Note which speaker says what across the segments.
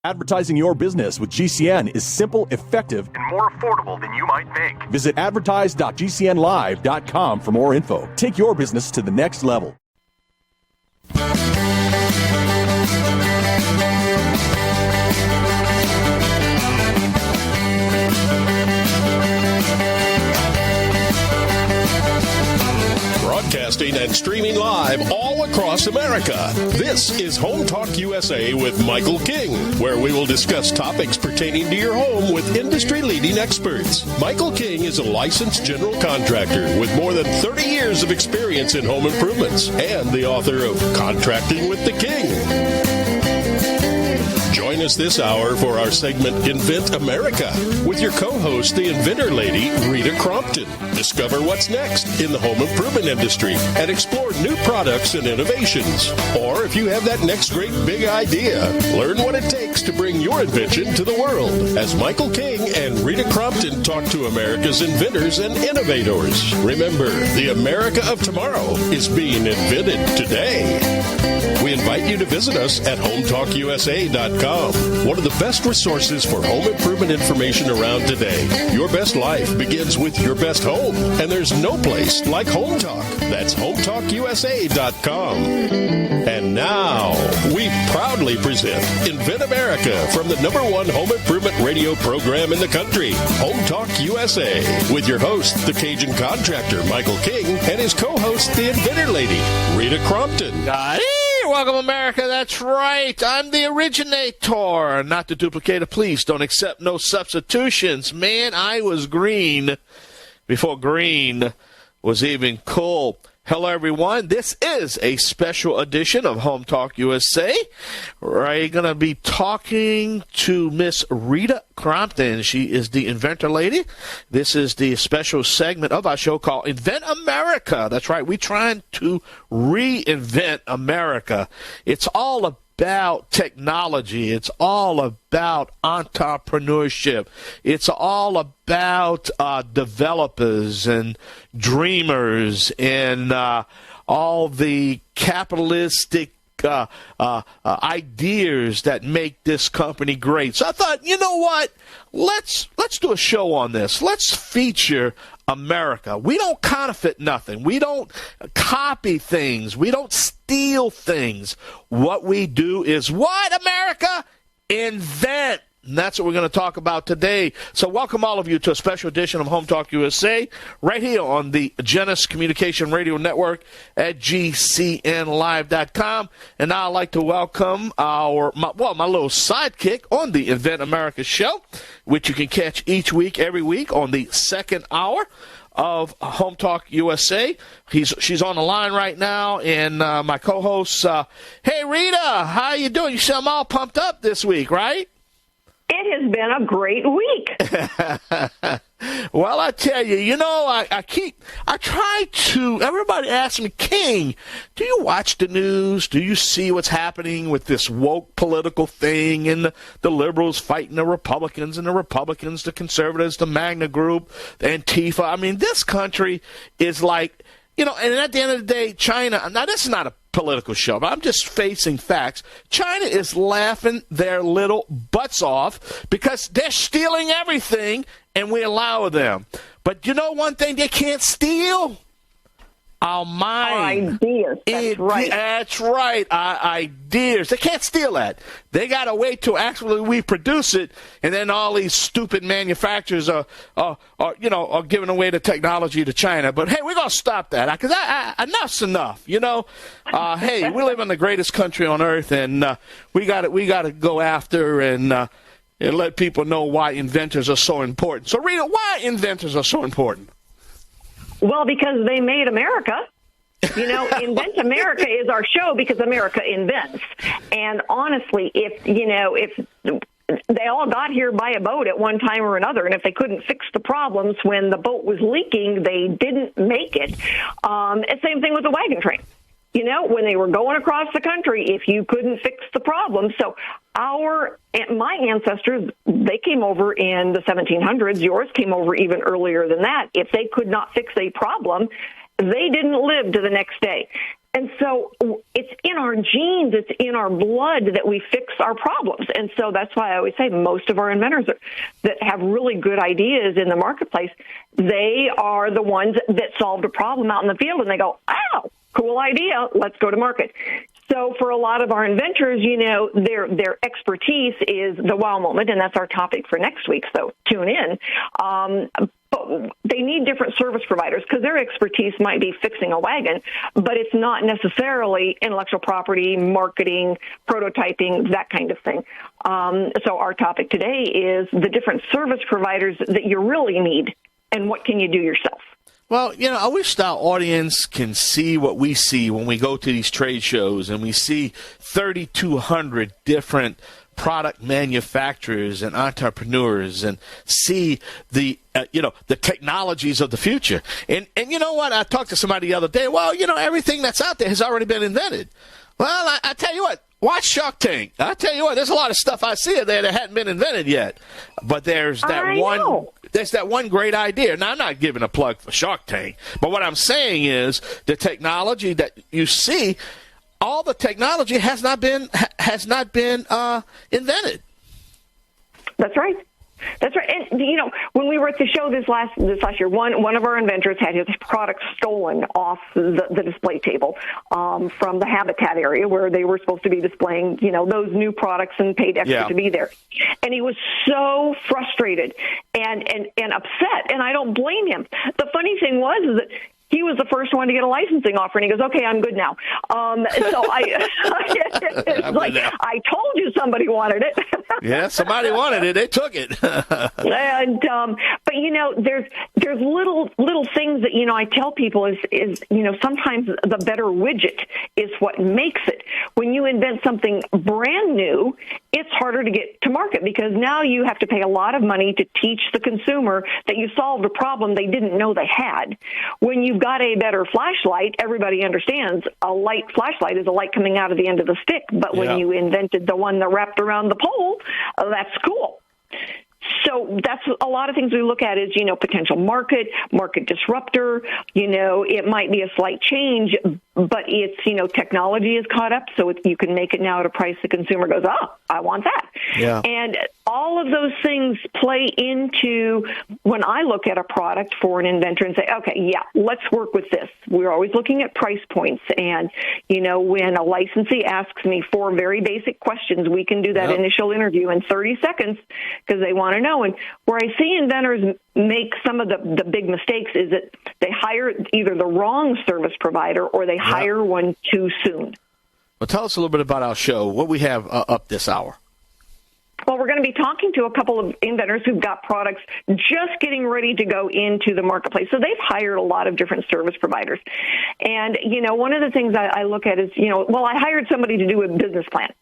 Speaker 1: Advertising your business with GCN is simple, effective, and more affordable than you might think. Visit advertise.gcnlive.com for more info. Take your business to the next level.
Speaker 2: Broadcasting and streaming live all across America. This is Home Talk USA with Michael King, where we will discuss topics pertaining to your home with industry-leading experts. Michael King is a licensed general contractor with more than 30 years of experience in home improvements and the author of Contracting with the King. Join us this hour for our segment Invent America with your co-host, the inventor lady, Rita Crompton. Discover what's next in the home improvement industry and explore new products and innovations. Or if you have that next great big idea, learn what it takes to bring your invention to the world as Michael King and Rita Crompton talk to America's inventors and innovators. Remember, the America of tomorrow is being invented today. We invite you to visit us at HomeTalkUSA.com, one of the best resources for home improvement information around today. Your best life begins with your best home, and there's no place like Home Talk. That's HomeTalkUSA.com. And now, we proudly present Invent America from the #1 home improvement radio program in the country, Home Talk USA, with your host, the Cajun contractor, Michael King, and his co-host, the inventor lady, Rita Crompton.
Speaker 3: Welcome, America. That's right. I'm the originator. Not the duplicator. Please don't accept no substitutions. Man, I was green before green was even cool. Hello, everyone. This is a special edition of Home Talk USA. We're going to be talking to Miss Rita Crompton. She is the inventor lady. This is the special segment of our show called Invent America. That's right. We're trying to reinvent America. It's all about technology. It's all about entrepreneurship. It's all about developers and dreamers and all the capitalistic ideas that make this company great. So I thought, you know what? Let's do a show on this. Let's feature America. We don't counterfeit nothing. We don't copy things. We don't steal things. What we do is what, America? Invent. And that's what we're going to talk about today. So welcome all of you to a special edition of Home Talk USA right here on the Genesis Communication Radio Network at GCNlive.com. And now I'd like to welcome my little sidekick on the Invent America show, which you can catch each week, every week on the second hour of Home Talk USA. She's on the line right now, and my co-host, hey, Rita, how you doing? You sound all pumped up this week, right?
Speaker 4: It has been a great week.
Speaker 3: Well, I tell you, everybody asks me, King, do you watch the news? Do you see what's happening with this woke political thing and the liberals fighting the Republicans and the Republicans, the conservatives, the Magna Group, the Antifa? I mean, this country is like, and at the end of the day, China, now this is not a political show, but I'm just facing facts. China is laughing their little butts off because they're stealing everything and we allow them. But you know one thing they can't steal? Our mind.
Speaker 4: Ideas. That's right.
Speaker 3: That's right. Our ideas. They can't steal that. They got to wait till actually we produce it, and then all these stupid manufacturers are giving away the technology to China. But hey, we're gonna stop that because enough's enough. Hey, we live in the greatest country on earth, and we got to go after and let people know why inventors are so important. So, Rita, why inventors are so important?
Speaker 4: Well, because they made America. Invent America is our show because America invents. And honestly, if they all got here by a boat at one time or another, and if they couldn't fix the problems when the boat was leaking, they didn't make it. Same thing with the wagon train. When they were going across the country, if you couldn't fix the problem. So my ancestors, they came over in the 1700s. Yours came over even earlier than that. If they could not fix a problem, they didn't live to the next day. And so it's in our genes, it's in our blood that we fix our problems. And so that's why I always say most of our inventors that have really good ideas in the marketplace, they are the ones that solved a problem out in the field, and they go, oh, cool idea, let's go to market. So for a lot of our inventors, their expertise is the wow moment, and that's our topic for next week, so tune in. But they need different service providers because their expertise might be fixing a wagon, but it's not necessarily intellectual property, marketing, prototyping, that kind of thing. So our topic today is the different service providers that you really need, and what can you do yourself?
Speaker 3: Well, I wish our audience can see what we see when we go to these trade shows and we see 3,200 different product manufacturers and entrepreneurs and see the technologies of the future. And you know what? I talked to somebody the other day. Well, everything that's out there has already been invented. Well, I tell you what. Watch Shark Tank. I tell you what, there's a lot of stuff I see in there that hadn't been invented yet. But there's that one great idea. Now, I'm not giving a plug for Shark Tank, but what I'm saying is the technology that you see, all the technology has not been invented.
Speaker 4: That's right. That's right. And, when we were at the show this last year, one of our inventors had his product stolen off the display table from the habitat area where they were supposed to be displaying, those new products, and paid extra to be there. And he was so frustrated and upset, and I don't blame him. The funny thing was is that he was the first one to get a licensing offer, and he goes, "Okay, I'm good now." So I told you somebody wanted it.
Speaker 3: Yeah, somebody wanted it. They took it.
Speaker 4: And but there's little things that I tell people is sometimes the better widget is what makes it. When you invent something brand new, it's harder to get to market because now you have to pay a lot of money to teach the consumer that you solved a problem they didn't know they had. When you've got a better flashlight, everybody understands a light flashlight is a light coming out of the end of the stick. But when you invented the one that wrapped around the pole, that's cool. So that's a lot of things we look at is, potential market disruptor. It might be a slight change, but it's, technology is caught up, so you can make it now at a price the consumer goes, oh, I want that. Yeah. And all of those things play into when I look at a product for an inventor and say, okay, let's work with this. We're always looking at price points. And, when a licensee asks me 4 very basic questions, we can do that initial interview in 30 seconds because they want to know. And where I see inventors make some of the big mistakes is that they hire either the wrong service provider or they hire one too soon.
Speaker 3: Well, tell us a little bit about our show, what we have up this hour.
Speaker 4: Well, we're going to be talking to a couple of inventors who've got products just getting ready to go into the marketplace. So they've hired a lot of different service providers. And, one of the things I look at is, I hired somebody to do a business plan.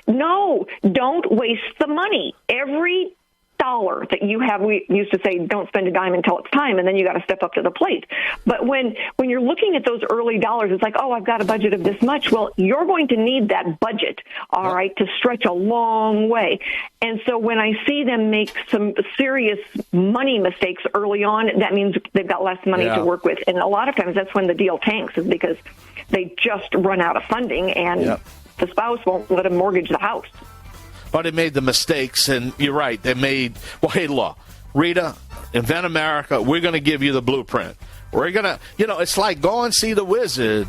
Speaker 4: No, don't waste the money. Every dollar that you have, we used to say, don't spend a dime until it's time, and then you got to step up to the plate. But when you're looking at those early dollars, it's like, oh, I've got a budget of this much. Well, you're going to need that budget, all right, to stretch a long way. And so when I see them make some serious money mistakes early on, that means they've got less money to work with. And a lot of times that's when the deal tanks, is because they just run out of funding, and the spouse won't let them mortgage the house.
Speaker 3: But they made the mistakes, and you're right. They made, hey, look, Rita, Invent America, we're going to give you the blueprint. We're going to, it's like go and see the wizard,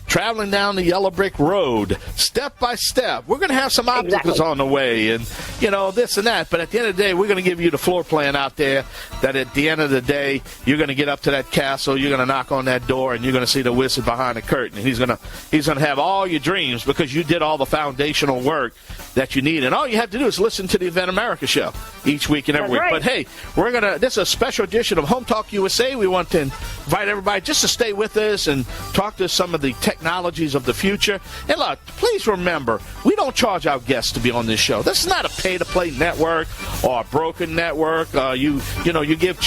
Speaker 3: traveling down the yellow brick road, step by step. We're going to have some obstacles on the way and, this and that. But at the end of the day, we're going to give you the floor plan out there that at the end of the day, you're going to get up to that castle, you're going to knock on that door, and you're going to see the wizard behind the curtain. And he's going to have all your dreams because you did all the foundational work that you need. And all you have to do is listen to the Invent America show each week and every week. Right. But, hey, this is a special edition of Home Talk USA. We want to invite everybody just to stay with us and talk to some of the technologies of the future. And look, please remember, we don't charge our guests to be on this show. This is not a pay-to-play network or a broken network. You give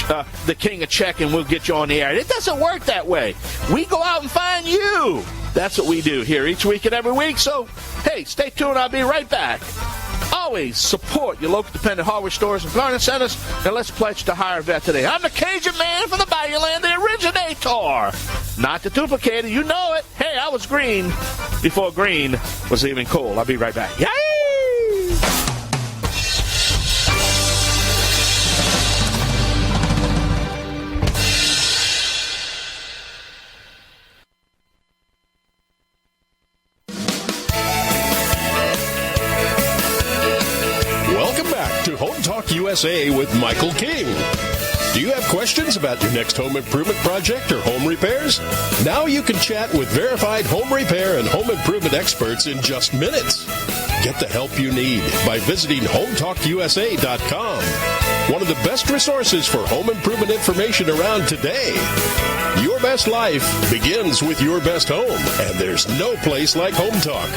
Speaker 3: the king a check and we'll get you on the air. It doesn't work that way. We go out and find you. That's what we do here each week and every week. So, hey, stay tuned. I'll be right back. always support your local dependent hardware stores and garden centers, and let's pledge to hire a vet today. I'm the Cajun man from the Bayou Land, the originator, not the duplicator. You know it. Hey, I was green before green was even cool. I'll be right back. Yay!
Speaker 2: Welcome back to Home Talk USA with Michael King. Do you have questions about your next home improvement project or home repairs? Now you can chat with verified home repair and home improvement experts in just minutes. Get the help you need by visiting HomeTalkUSA.com. One of the best resources for home improvement information around today. Your best life begins with your best home, and there's no place like Home Talk.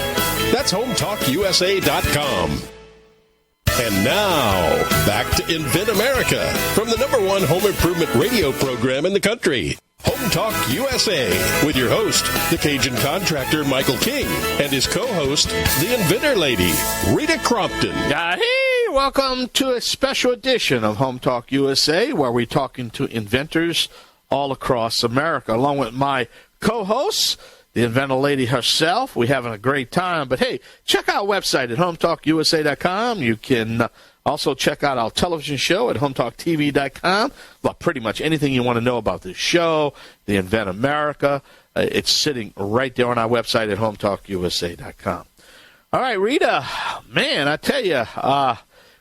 Speaker 2: That's HomeTalkUSA.com. And now, back to Invent America from the #1 home improvement radio program in the country. Home Talk USA with your host, the Cajun contractor Michael King, and his co-host, the Inventor Lady, Rita Crompton.
Speaker 3: Hey, welcome to a special edition of Home Talk USA, where we're talking to inventors all across America, along with my co-hosts, the Inventor Lady herself. We're having a great time. But, hey, check our website at HomeTalkUSA.com. You can also check out our television show at HomeTalkTV.com. Well, pretty much anything you want to know about this show, the Invent America, it's sitting right there on our website at HomeTalkUSA.com. All right, Rita, man, I tell you,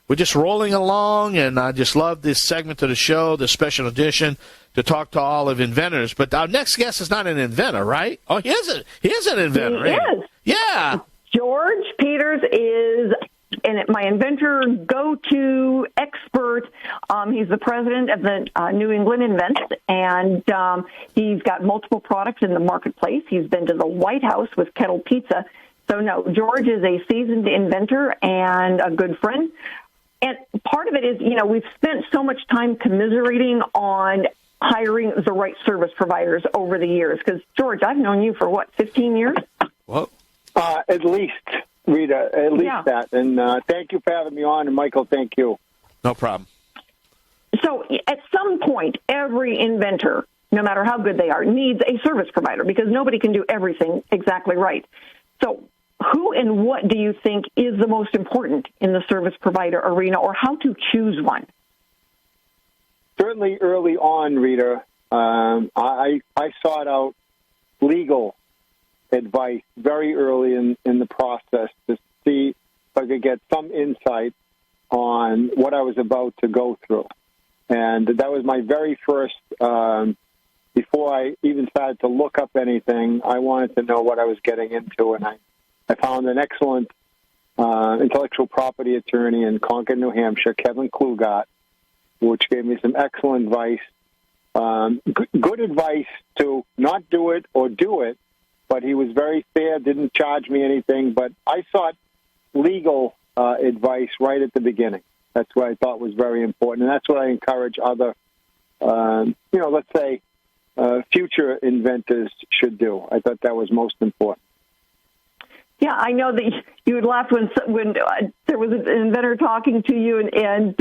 Speaker 3: we're just rolling along, and I just love this segment of the show, this special edition, to talk to all of inventors. But our next guest is not an inventor, right? Oh, he is an inventor.
Speaker 4: He is.
Speaker 3: Yeah.
Speaker 4: George Peters is my inventor go-to expert. He's the president of the New England Invents, and he's got multiple products in the marketplace. He's been to the White House with KettlePizza. So, no, George is a seasoned inventor and a good friend. And part of it is, we've spent so much time commiserating on hiring the right service providers over the years. Because, George, I've known you for, 15 years?
Speaker 3: Well,
Speaker 5: at least, Rita, that. And thank you for having me on. And, Michael, thank you.
Speaker 3: No problem.
Speaker 4: So at some point, every inventor, no matter how good they are, needs a service provider because nobody can do everything exactly right. So who and what do you think is the most important in the service provider arena, or how to choose one?
Speaker 5: Certainly early on, Rita, I sought out legal advice very early in the process to see if I could get some insight on what I was about to go through. And that was my very first, before I even started to look up anything, I wanted to know what I was getting into, and I found an excellent intellectual property attorney in Concord, New Hampshire, Kevin Klugart, which gave me some excellent advice, good advice to not do it or do it, but he was very fair, didn't charge me anything, but I sought legal advice right at the beginning. That's what I thought was very important, and that's what I encourage other, let's say, future inventors should do. I thought that was most important.
Speaker 4: Yeah, I know that you would laugh when there was an inventor talking to you, and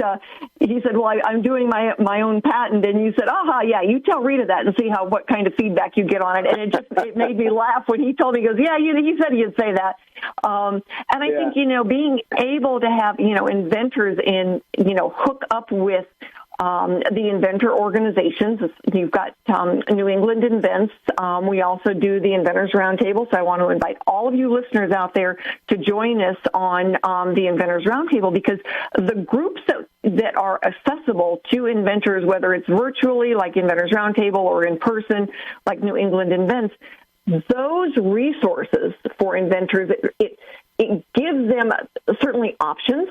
Speaker 4: he said, "Well, I'm doing my own patent," and you said, "Aha, yeah, you tell Rita that and see what kind of feedback you get on it." And it made me laugh when he told me, he goes, "Yeah, he said he'd say that." And I think being able to have inventors hook up with the inventor organizations. You've got New England Invents. We also do the Inventors Roundtable, so I want to invite all of you listeners out there to join us on the Inventors Roundtable, because the groups that are accessible to inventors, whether it's virtually like Inventors Roundtable or in person like New England Invents, those resources for inventors, it gives them certainly options,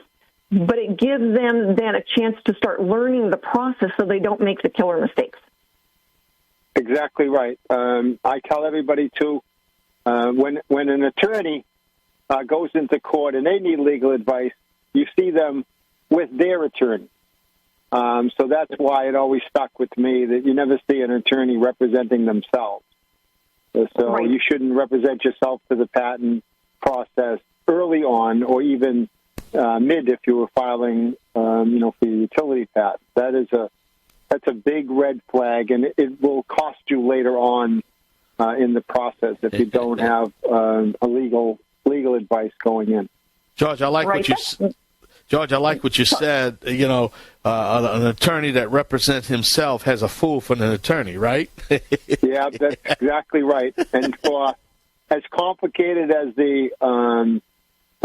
Speaker 4: but it gives them then a chance to start learning the process so they don't make the killer mistakes.
Speaker 5: Exactly right. I tell everybody, too, when an attorney goes into court and they need legal advice, you see them with their attorney. So that's why it always stuck with me that you never see an attorney representing themselves. So
Speaker 4: right.
Speaker 5: You shouldn't represent yourself to the patent process early on or even mid if you were filing, for your utility patent. That's a big red flag, and it will cost you later on in the process if you don't have a legal advice going in.
Speaker 3: George, I like what you said. An attorney that represents himself has a fool for an attorney, right?
Speaker 5: Yeah, that's exactly right. And for as complicated as the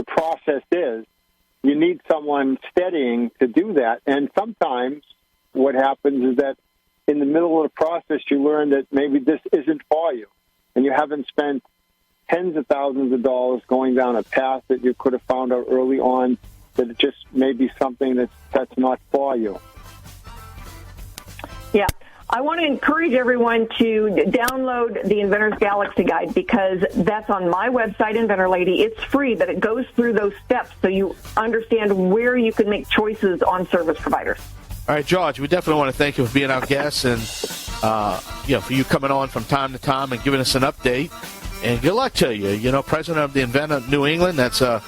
Speaker 5: process is, you need someone steadying to do that. And sometimes what happens is that in the middle of the process, you learn that maybe this isn't for you, and you haven't spent tens of thousands of dollars going down a path that you could have found out early on that it just may be something that's not for you.
Speaker 4: Yeah. I want to encourage everyone to download the Inventor's Galaxy Guide because that's on my website, Inventor Lady. It's free, but it goes through those steps so you understand where you can make choices on service providers.
Speaker 3: All right, George, we definitely want to thank you for being our guest and for you coming on from time to time and giving us an update. And good luck to you. President of the Inventor New England, that's a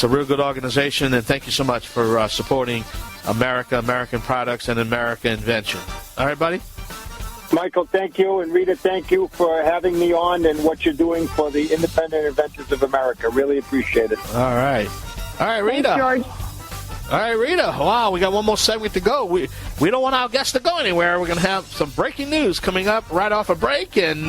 Speaker 3: real good organization. And thank you so much for supporting America, American products, and American invention. All right, buddy?
Speaker 5: Michael, thank you. And Rita, thank you for having me on and what you're doing for the independent inventors of America. Really appreciate it.
Speaker 3: All right, Rita.
Speaker 4: Thanks, George.
Speaker 3: All right, Rita. Wow, we got one more segment to go. We don't want our guests to go anywhere. We're going to have some breaking news coming up right off a break, and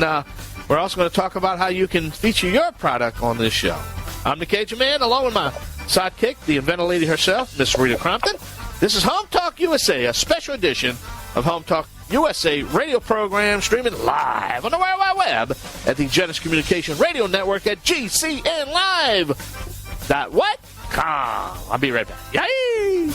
Speaker 3: we're also going to talk about how you can feature your product on this show. I'm the Cajun Man, along with my sidekick, the Inventor Lady herself, Miss Rita Crompton. This is Home Talk USA, a special edition of Home Talk USA radio program streaming live on the World Wide Web at the Genesis Communication Radio Network at GCNlive.com. I'll be right back. Yay!